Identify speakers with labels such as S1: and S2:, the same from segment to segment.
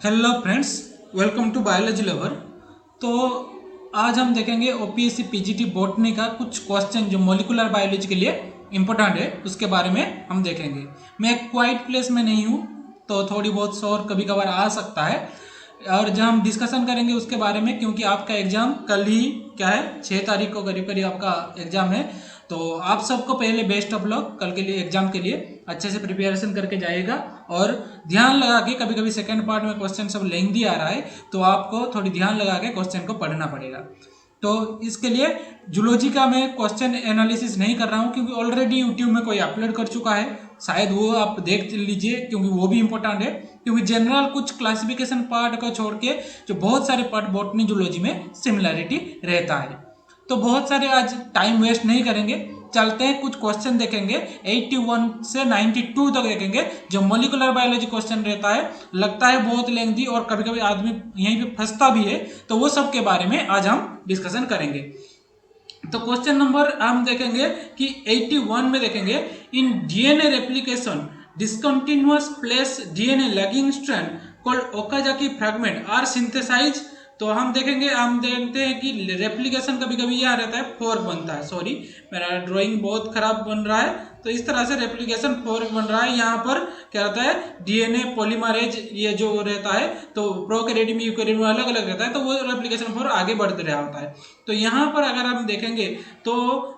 S1: Hello friends, welcome to biology lover. तो आज हम देखेंगे ओपीएससी पीजीटी बॉटनी का कुछ क्वेश्चन जो मॉलिक्यूलर बायोलॉजी के लिए इम्पोर्टेंट है उसके बारे में हम देखेंगे। मैं एक क्वाइट प्लेस में नहीं हूँ तो थोड़ी बहुत शोर कभी कभार आ सकता है। और जब हम डिस्कशन करेंगे उसके बारे में, क्योंकि आपका एग्जाम कल ही क्या है 6 तारीख को करीब करीब आपका एग्जाम है। तो आप सबको पहले बेस्ट ऑफ लक कल के लिए, एग्जाम के लिए अच्छे से प्रिपरेशन करके जाएगा। और ध्यान लगा के, कभी कभी सेकंड पार्ट में क्वेश्चन सब लेंथी आ रहा है तो आपको थोड़ी ध्यान लगा के क्वेश्चन को पढ़ना पड़ेगा। तो इसके लिए जूलॉजी का मैं क्वेश्चन एनालिसिस नहीं कर रहा हूँ क्योंकि ऑलरेडी यूट्यूब में कोई अपलोड कर चुका है, शायद वो आप देख लीजिए क्योंकि वो भी इंपॉर्टेंट है। क्योंकि जनरल कुछ क्लासिफिकेशन पार्ट को छोड़ के जो बहुत सारे पार्ट बॉटनी जूलॉजी में सिमिलैरिटी रहता है। तो बहुत सारे आज टाइम वेस्ट नहीं करेंगे, चलते हैं कुछ क्वेश्चन देखेंगे। 81 से 92 तक देखेंगे जो मॉलिक्यूलर बायोलॉजी क्वेश्चन रहता है, लगता है बहुत लेंथी और कभी कभी आदमी यहीं पे फंसता भी है, तो वो सब के बारे में आज हम डिस्कशन करेंगे। तो क्वेश्चन नंबर हम देखेंगे कि 81 में देखेंगे, in DNA replication discontinuous place DNA lagging strand called Okazaki fragment are synthesize. तो हम देखेंगे, हम देखते हैं कि रेप्लिकेशन कभी कभी यहाँ रहता है फोर्क बनता है। सॉरी, मेरा ड्राइंग बहुत खराब बन रहा है। तो इस तरह से रेप्लिकेशन फोर्क बन रहा है। यहाँ पर क्या रहता है, डीएनए पॉलीमरेज ये जो रहता है, तो प्रोकैरियोट में यूकैरियोट में अलग अलग रहता है, तो वो रेप्लिकेशन फोर्क आगे बढ़ते रहा होता है। तो यहाँ पर अगर हम देखेंगे तो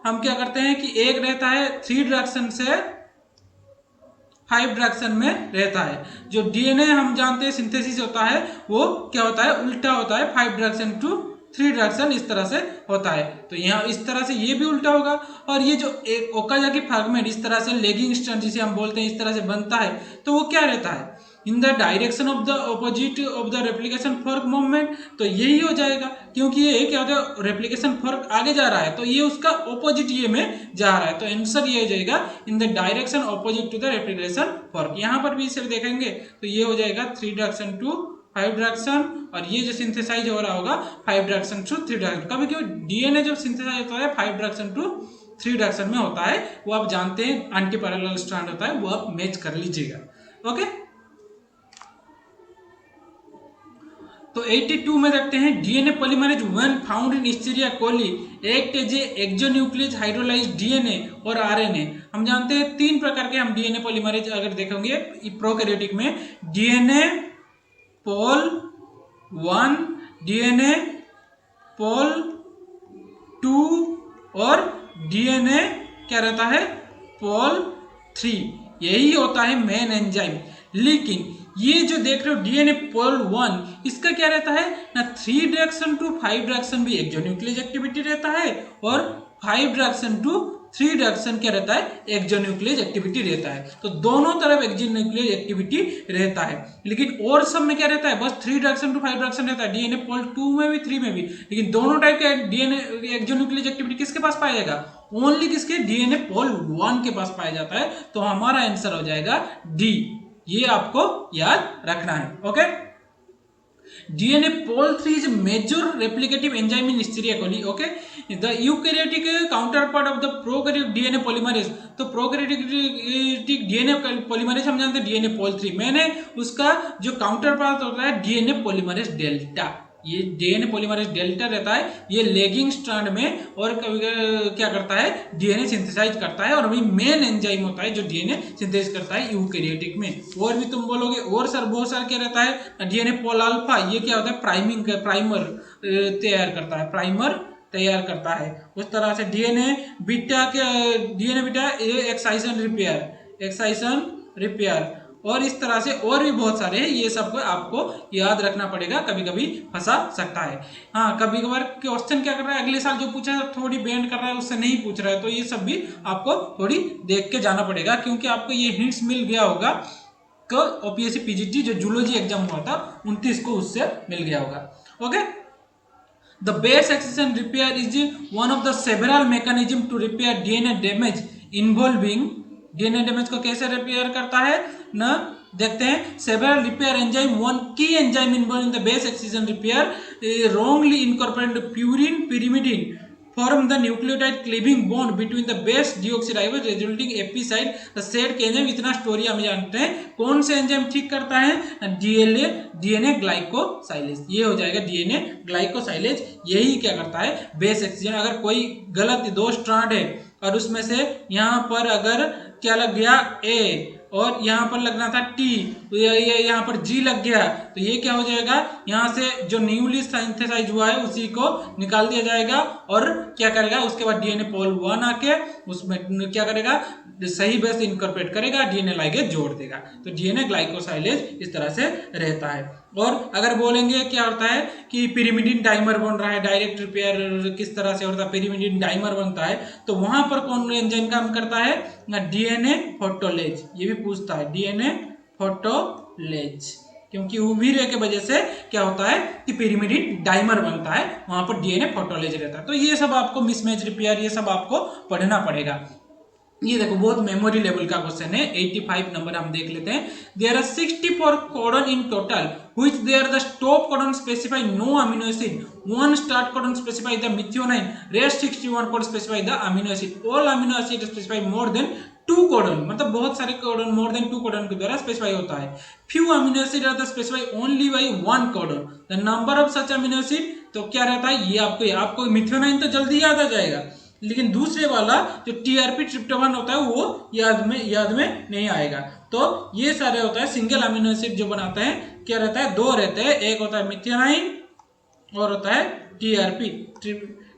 S1: हम क्या करते हैं कि एक रहता है 3 डायरेक्शन से 5 डायरेक्शन में रहता है। जो डीएनए हम जानते हैं सिंथेसिस होता है वो क्या होता है, उल्टा होता है, 5 डायरेक्शन टू 3 डायरेक्शन इस तरह से होता है। तो यहाँ इस तरह से ये भी उल्टा होगा। और ये जो एक ओकाजाकी फ्रैगमेंट इस तरह से लेगिंग स्ट्रैंड जिसे हम बोलते हैं इस तरह से बनता है, तो वो क्या रहता है, इन the direction of the opposite of the replication fork movement. तो यही हो जाएगा क्योंकि ये क्या होता है, रेप्लिकेशन फॉर्क आगे जा रहा है तो ये उसका ऑपोजिट ये में जा रहा है। तो आंसर ये हो जाएगा in the direction opposite to the replication fork. यहाँ पर भी इसे देखेंगे तो ये हो जाएगा 3 डायरेक्शन टू 5 डायरेक्शन, और ये जो सिंथेसाइज हो रहा होगा 5 डायरेक्शन टू 3 डायरेक्शन। कभी कभी डीएनए जब सिंथेसाइज होता है 5 डायरेक्शन टू 3 डायरेक्शन में होता है, वो आप जानते हैं एंटी पैरेलल स्ट्रैंड होता है, वो आप मैच कर लीजिएगा। ओके, तो 82 में देखते हैं, DNA polymerase when found in Escherichia coli act as a exonuclease hydrolyze DNA और आरएनए। हम जानते हैं 3 प्रकार के हम डीएनए पॉलीमरेज अगर देखेंगे प्रोकैरियोटिक में, डीएनए पॉल 1, डीएनए पॉल 2 और डीएनए क्या रहता है, पॉल 3। यही होता है मेन एंजाइम। लेकिन ये जो देख रहे हो डीएनए पॉल 1, इसका क्या रहता है ना, 3 डायरेक्शन टू 5 डायरेक्शन भी एक्सोन्यूक्लियस एक्टिविटी रहता है, और 5 डायरेक्शन टू 3 डायरेक्शन क्या रहता है, एक्सोन्यूक्लियस एक्टिविटी रहता है। तो दोनों तरफ एक्सोन्यूक्लियस एक्टिविटी रहता है। लेकिन और सब में क्या रहता है, बस 3 डायरेक्शन टू 5 डायरेक्शन रहता है, डीएनए पॉल 2 में भी 3 में भी। लेकिन दोनों टाइप के डीएनए एक्सोन्यूक्लियस एक्टिविटी किसके पास पाया जाएगा, ओनली किसके, डीएनए पॉल 1 के पास पाया जाता है। तो हमारा आंसर हो जाएगा डी। ये आपको याद रखना है। Okay, DNA pol 3 is major replicative enzyme in Escherichia coli. Okay, the eukaryotic counter part of the prokaryotic DNA polymerase. तो प्रोकैरियोटिक डीएनए पॉलीमरेज हम जानते हैं डीएनए पॉल 3, मैंने उसका जो काउंटर पार्ट होता है डीएनए पॉलीमरेज डेल्टा। ये डीएनए पॉलीमरेज डेल्टा रहता है, ये लेगिंग स्ट्रैंड में और क्या करता है, डीएनए सिंथेसाइज करता है, और वही मेन एंजाइम होता है जो डीएनए सिंथेसाइज करता है यूकैरियोटिक में। और भी तुम बोलोगे और सर बहुत सारा क्या रहता है, डीएनए पॉल अल्फा, ये क्या होता है, प्राइमर तैयार करता है, प्राइमर तैयार करता है। उस तरह से डीएनए बीटा के, डीएनए बीटा एक्साइसन रिपेयर, और इस तरह से और भी बहुत सारे हैं। ये सब आपको याद रखना पड़ेगा, कभी कभी फंसा सकता है। हाँ, कभी कभार क्वेश्चन क्या कर रहा है, अगले साल जो पूछा है थोड़ी बेंड कर रहा है, उससे नहीं पूछ रहा है, तो ये सब भी आपको थोड़ी देख के जाना पड़ेगा। क्योंकि आपको ये हिंट्स मिल गया होगा कि ओपीएससी पीजीटी जो जूलॉजी एग्जाम हुआ था 29 को, उससे मिल गया होगा। Okay, the base excision repair is one of the several mechanism to repair DNA damage involving. DNA damage को कैसे रिपेयर करता है ना, देखते हैं। Several repair enzyme, one key enzyme involve in the base excision repair wrongly incorporated purine, pyrimidine form the nucleotide cleaving bond between the base deoxyribose resulting epi site the said enzyme. इतना story हम जानते हैं। कौन से enzyme ठीक करता है? DNA ग्लाइकोसाइलेज। ये हो जाएगा डीएनए ग्लाइकोसाइलेज। यही क्या करता है? Base exchange. अगर कोई गलत 2 स्ट्रैंड है और उसमें से यहाँ पर अगर क्या लग गया ए और यहाँ पर लगना था टी, तो ये यहाँ पर जी लग गया, तो ये क्या हो जाएगा? यहाँ से जो न्यूली सिंथेसाइज हुआ है उसी को निकाल दिया जाएगा और क्या करेगा? उसके बाद डीएनए पोल 1 आके उसमें क्या करेगा? सही बेस इनकॉर्पोरेट करेगा, डीएनए लाइगेज जोड़ देगा। तो डीएनए ग्लाइकोसाइलेज इस तरह से रहता है। और अगर बोलेंगे क्या होता है कि पिरिमिडिन डाइमर बन रहा है, डायरेक्ट रिपेयर किस तरह से होता है? पिरिमिडिन डाइमर बनता है, तो वहां पर कौन एंजाइम काम करता है? डीएनए फोटोलेज। ये भी पूछता है डीएनए फोटोलेज, क्योंकि उवीरे के वजह से क्या होता है कि पिरिमिडिन डाइमर बनता है, वहां पर डीएनए फोटोलेज रहता है। तो ये सब आपको मिसमैच रिपेयर ये सब आपको पढ़ना पड़ेगा। ये देखो बहुत मेमोरी लेवल का क्वेश्चन है। 85 नंबर हम देख लेते हैं। There are 64 codon in total which there the stop codon specify no amino acid, one start codon specify the methionine, rest 61 code specify the amino acid, all amino acid specify more than 2 codon. मतलब बहुत सारे codon मोर than 2 codon के द्वारा specify होता है। Few amino acid are specify only by 1 codon, the number of such amino acid. तो क्या रहता है? ये आपको मेथियोनाइन तो जल्दी याद आ जाएगा, लेकिन दूसरे वाला जो टीआरपी ट्रिप्टोफैन होता है वो याद में नहीं आएगा। तो ये सारे होता है सिंगल अमीनो एसिड जो बनाते हैं, क्या रहता है? 2 रहते हैं। एक होता है मेथियोनाइन और होता है टीआरपी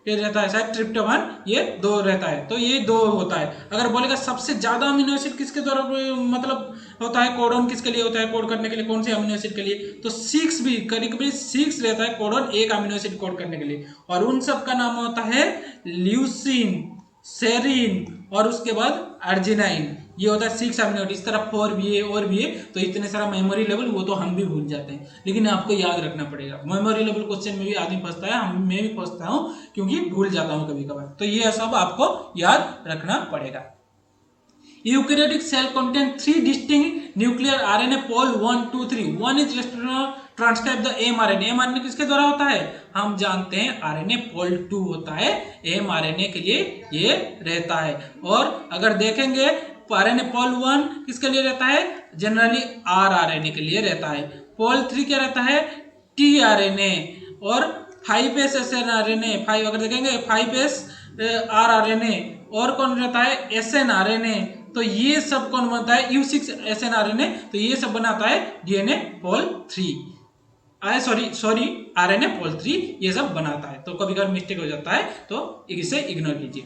S1: रहता है, शायद ट्रिप्टोफैन। ये 2 रहता है, तो ये 2 होता है। अगर बोलेगा सबसे ज्यादा अमीनो एसिड किसके द्वारा मतलब होता है कोडन किसके लिए होता है कोड करने के लिए, कौन से अमीनो एसिड के लिए? तो 6 भी करीब 6 रहता है कोडन एक अमीनो एसिड कोड करने के लिए, और उन सब का नाम होता है ल्यूसीन, सेरीन और उसके बाद अर्जिनाइन। ये होता है 6 अमीनो एसिड। इस तरह 4 भी है और भी है। तो इतने सारा मेमोरी लेवल वो तो हम भी भूल जाते हैं, लेकिन आपको याद रखना पड़ेगा। मेमोरी लेवल क्वेश्चन में भी आदमी फंसता है, मैं भी फंसता हूँ क्योंकि भूल जाता हूँ कभी कभार। तो ये सब आपको याद रखना पड़ेगा। Eukaryotic cell contain 3 distinct nuclear RNA pol 1, 2, 3. One is transcribe the mRNA. mRNA किसके द्वारा होता है? हम जानते हैं RNA pol 2 होता है, mRNA के लिए ये रहता है। और अगर देखेंगे RNA pol 1 किसके लिए रहता है? जनरली rRNA के लिए रहता है। pol 3 क्या रहता है? tRNA। और 5s snRNA 5 अगर देखेंगे 5s rRNA। और कौन रहता है? snRNA। तो ये सब कौन बनता है? U6 snRNA। तो ये सब बनाता है डीएनए पोल 3। सॉरी आरएनए पोल 3 ये सब बनाता है। तो कभी कभी मिस्टेक हो जाता है, तो इसे इग्नोर कीजिए।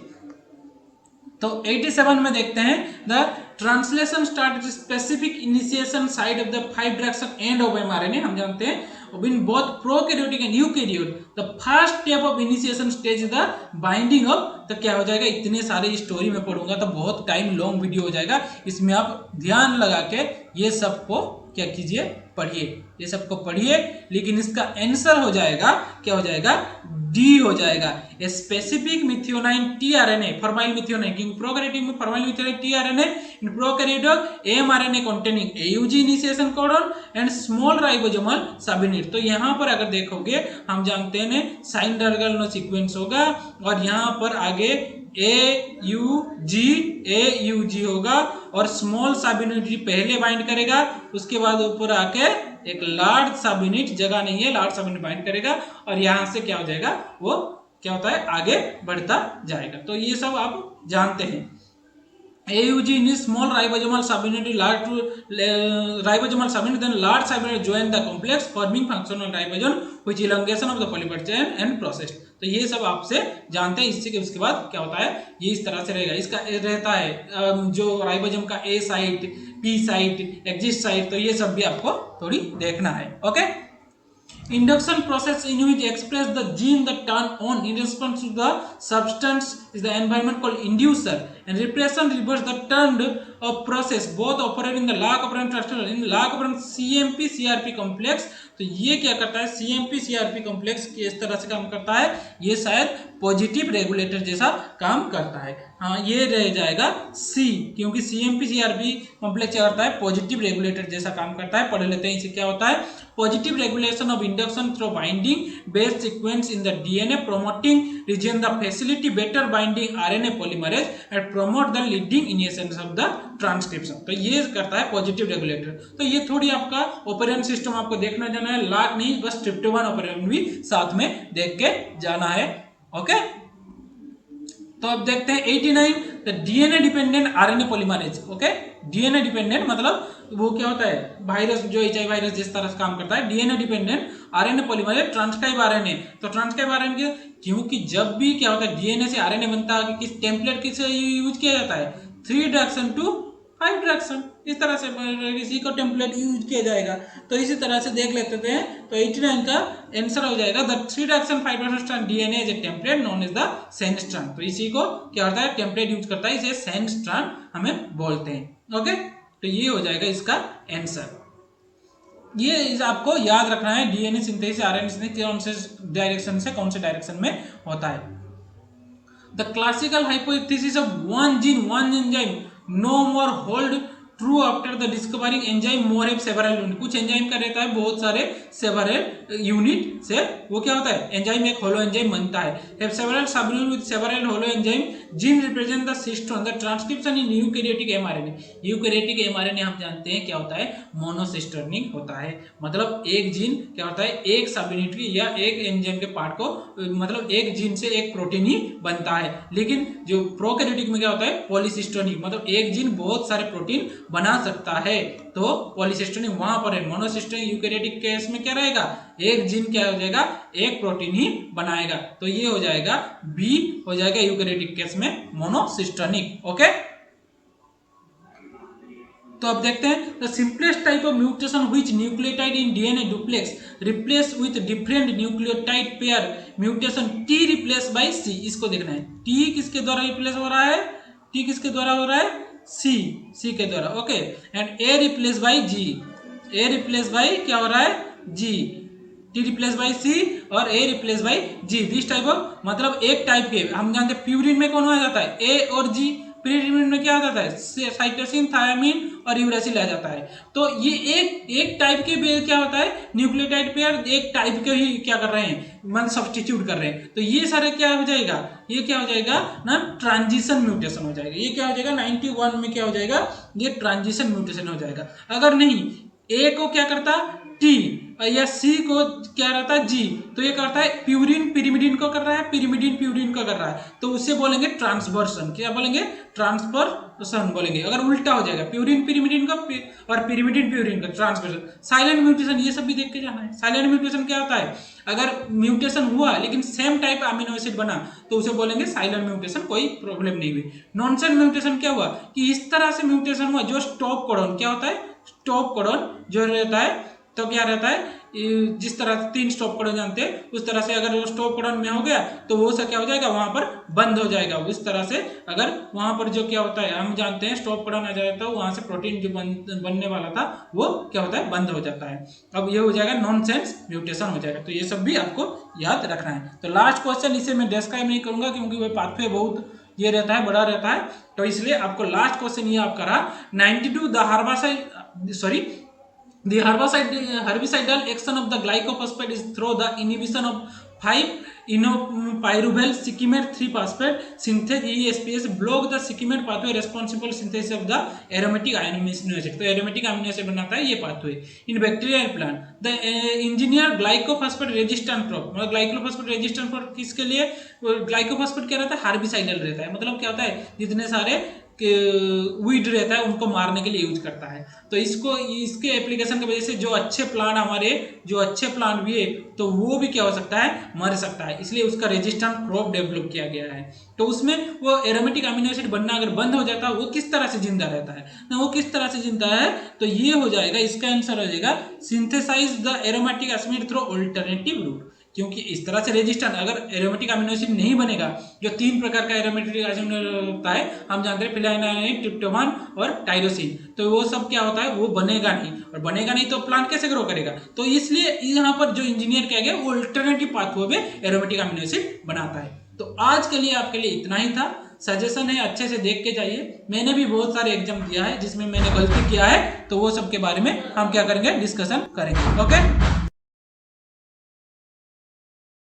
S1: तो 87 में देखते हैं the translation start specific initiation side of the 5 direction end of mRNA. हम जानते हैं in both prokaryotic and eukaryote the first step of initiation stage is the binding of। तो क्या हो जाएगा? इतने सारे स्टोरी में पढ़ूंगा तो बहुत टाइम लॉन्ग वीडियो हो जाएगा। इसमें आप ध्यान लगा के ये सबको क्या कीजिए? पढ़िए, ये सबको पढ़िए। लेकिन इसका आंसर हो जाएगा क्या हो जाएगा? डी हो जाएगा। Specific methionine tRNA formyl methionine. इन प्रोकैरियोटिक में formyl methionine tRNA, in prokaryotic mRNA containing AUG initiation codon and small ribosomal subunit. तो यहाँ पर अगर देखोगे हम जानते हैं साइन डायगोनल सीक्वेंस होगा और यहाँ पर आगे AUG होगा और स्मॉल सब यूनिट पहले बाइंड करेगा, उसके बाद ऊपर आके एक लार्ज सब यूनिट, जगह नहीं है, लार्ज सब यूनिट बाइंड करेगा और यहां से क्या हो जाएगा? वो क्या होता है? आगे बढ़ता जाएगा। तो ये सब आप जानते हैं। AUG in small ribosomal subunit, large ribosomal subunit, then large subunit join the complex forming functional ribosome which elongation of the polymer chain and process। तो ये सब आपसे जानते हैं। इससे के उसके बाद क्या होता है? ये इस तरह से रहेगा। इसका रहता है जो राइबोसोम का A site, P site, exist site. तो ये सब भी आपको थोड़ी देखना है। Okay. Induction process in which express the gene that turn on in response to the substance is the environment called inducer, and repression reverse the turned of process both operate in the log operand transfer in log operand CMP CRP complex। तो ये क्या करता है? CMP CRP complex किस तरह से काम करता है? ये शायद पॉजिटिव रेगुलेटर जैसा काम करता है। हाँ, ये रह जाएगा C, क्योंकि CMP CRP कॉम्प्लेक्स क्या करता है? पॉजिटिव रेगुलेटर जैसा काम करता है। पढ़ लेते हैं इसे क्या होता है। positive regulation of induction through binding base sequence in the DNA, promoting region the facility better binding RNA polymerase and promote the leading initiations of the transcription. तो ये करता है पॉजिटिव रेगुलेटर। तो ये थोड़ी आपका ऑपरेंट सिस्टम आपको देखना जाना है, लाट नहीं बस ट्रिप्टोफैन ऑपरेंट भी साथ में देख के जाना है। ओके, तो अब देखते हैं 89 the DNA dependent RNA polymerase. Okay, DNA dependent मतलब वो क्या होता है, वायरस जो एचआईवी वायरस जिस तरह से काम करता है, DNA dependent RNA polymerase transcribe RNA. तो ट्रांसक्राइब आरएनए क्योंकि जब भी क्या होता है डीएनए से आरएनए बनता है, किस टेम्पलेट किस यूज किया जाता है, 3 डायरेक्शन टू 5 डायरेक्शन, इस तरह से इसी को टेम्पलेट यूज किया जाएगा। तो इसी तरह से देख लेते हैं। तो 89 का आंसर हो जाएगा the 3 direction 5 direction strand DNA is a template known as the sense strand. तो इसी को क्या होता है टेम्पलेट यूज करता है, इसे सेंड स्ट्रैंड हमें बोलते हैं। ओके, तो ये हो जाएगा इसका आंसर। ये आपको याद रखना है, डीएनए सिंथेसिस आरएनए सिंथेसिस कौन से डायरेक्शन से कौन से डायरेक्शन में होता है। The classical hypothesis of one gene one enzyme no more hold true after the discovering enzyme more have several unit। कुछ एंजाइम का रहता है बहुत सारे सेवरल यूनिट से वो क्या होता है एंजाइम एक होलो एंजाइम बनता है। have several subunit with several hollow enzyme gene represent the cystone the transcription in eukaryotic mRNA। Eukaryotic mRNA हम जानते हैं क्या होता है मोनोसिस्टर्निक होता है, मतलब एक जीन क्या होता है एक सब यूनिट की या एक एंजाइम के पार्ट को मतलब एक जीन से एक प्रोटीन ही बनता है। लेकिन जो प्रोकैरियोटिक में क्या होता है पॉलीसिस्टोनिक, मतलब एक जीन बहुत सारे प्रोटीन बना सकता है। तो पॉलीसिस्टोनिक वहां पर है, मोनोसिस्टोनिक यूकैरियोटिक केस में क्या रहेगा एक जीन क्या हो जाएगा एक प्रोटीन ही बनाएगा। तो ये हो जाएगा बी हो जाएगा यूकैरियोटिक केस में मोनोसिस्टोनिक। ओके, तो अब देखते हैं the simplest type of mutation which nucleotide in DNA duplex replace with different nucleotide pair mutation T replace by C. इसको देखना है टी किसके द्वारा रिप्लेस हो रहा है, टी किसके द्वारा हो रहा है सी के द्वारा। Okay, and A replace by G, A replace by क्या हो रहा है G, T replace by C और A replace by G. This type of मतलब एक टाइप के हम जानते हैं प्यूरिन में कौन आ जाता है ए और जी, प्यूरिन में क्या आ जाता है साइटोसिन थायमिन और यूरेसिल आ जाता है। तो ये एक टाइप के क्या होता है न्यूक्लियोटाइड पेयर एक टाइप के ही क्या कर रहे हैं मतलब सब्स्टिट्यूट कर रहे हैं। तो ये सारे क्या हो जाएगा ये क्या हो जाएगा ना ट्रांजिशन म्यूटेशन हो जाएगा। ये क्या हो जाएगा 91 में क्या हो जाएगा ये ट्रांजिशन म्यूटेशन हो जाएगा। अगर नहीं ए को क्या करता टी या सी को क्या रहता है जी, तो ये करता है प्यूरिन पिरिमिडिन को कर रहा है, पिरिमिडिन प्यूरिन को कर रहा है, तो उसे बोलेंगे ट्रांसवर्सन। क्या बोलेंगे ट्रांसवर्सन बोलेंगे। अगर उल्टा हो जाएगा प्यूरिन पिरिमिडिन का और पिरिमिडिन प्यूरिन का ट्रांसवर्सन। साइलेंट म्यूटेशन ये सब भी देख के जाना है। साइलेंट म्यूटेशन क्या होता है अगर म्यूटेशन हुआ लेकिन सेम टाइप अमीनो एसिड बना तो उसे बोलेंगे साइलेंट म्यूटेशन, कोई प्रॉब्लम नहीं हुई। नॉनसेंस म्यूटेशन क्या हुआ कि इस तरह से म्यूटेशन हुआ जो स्टॉप कोडन क्या होता है स्टॉप कोडन जो रहता है तो क्या रहता है जिस तरह से 3 स्टॉप कोडन जानते हैं उस तरह से अगर वो स्टॉप कोडन में हो गया तो वो सब क्या हो जाएगा वहां पर बंद हो जाएगा। उस तरह से अगर वहां पर जो क्या होता है हम जानते हैं स्टॉप कोडन आ जाता है वहां से प्रोटीन जो बनने वाला था वो क्या होता है बंद हो जाता है। अब ये हो जाएगा नॉनसेंस म्यूटेशन हो जाएगा। तो ये सब भी आपको याद रखना है। तो लास्ट क्वेश्चन इसे मैं डिस्क्राइब नहीं करूंगा क्योंकि वो पाथवे बहुत ये रहता है बड़ा रहता है, तो इसलिए आपको लास्ट क्वेश्चन ये आपका रहा 92 The herbicidal action of the glycophosphate is through the inhibition of 5-inopyruvate Shikimate 3-phosphate synthase ESPS block the Shikimate pathway responsible synthesis of the aromatic amino acid। तो aromatic amino acid बनाता है ये pathway। In bacterial plant the engineered glycophosphate resistant crop, मतलब glycophosphate resistant crop किसके लिए glycophosphate क्या रहता है herbicidal रहता है, मतलब क्या होता है जितने सारे वीड रहता है उनको मारने के लिए यूज करता है। तो इसको इसके एप्लीकेशन की वजह से जो अच्छे प्लांट भी है तो वो भी क्या हो सकता है मर सकता है, इसलिए उसका रेजिस्टेंट क्रॉप डेवलप किया गया है। तो उसमें वो एरोमेटिक अमीनो एसिड बनना अगर बंद हो जाता है वो किस तरह से जिंदा रहता है ना, वो किस तरह से जिंदा है तो ये हो जाएगा इसका आंसर हो जाएगा synthesize the aromatic acid through alternative route. क्योंकि इस तरह से रेजिस्टेंट अगर एरोमेटिक अमीनो एसिड नहीं बनेगा, जो 3 प्रकार का एरोमेटिक एसिड होता है हम जानते हैं फिनाइलएलानाइन ट्रिप्टोफैन और टायरोसिन, तो वो सब क्या होता है वो बनेगा नहीं, और बनेगा नहीं तो प्लांट कैसे ग्रो करेगा। तो इसलिए यहाँ पर जो इंजीनियर किया गया वो अल्टरनेटिव पाथवे पे एरोमेटिक अमीनो एसिड बनाता है। तो आज के लिए आपके लिए इतना ही था। सजेशन है, अच्छे से देख के जाइए। मैंने भी बहुत सारे एग्जाम दिया है जिसमें मैंने गलती किया है, तो वो सब के बारे में हम क्या करेंगे, डिस्कशन करेंगे। ओके।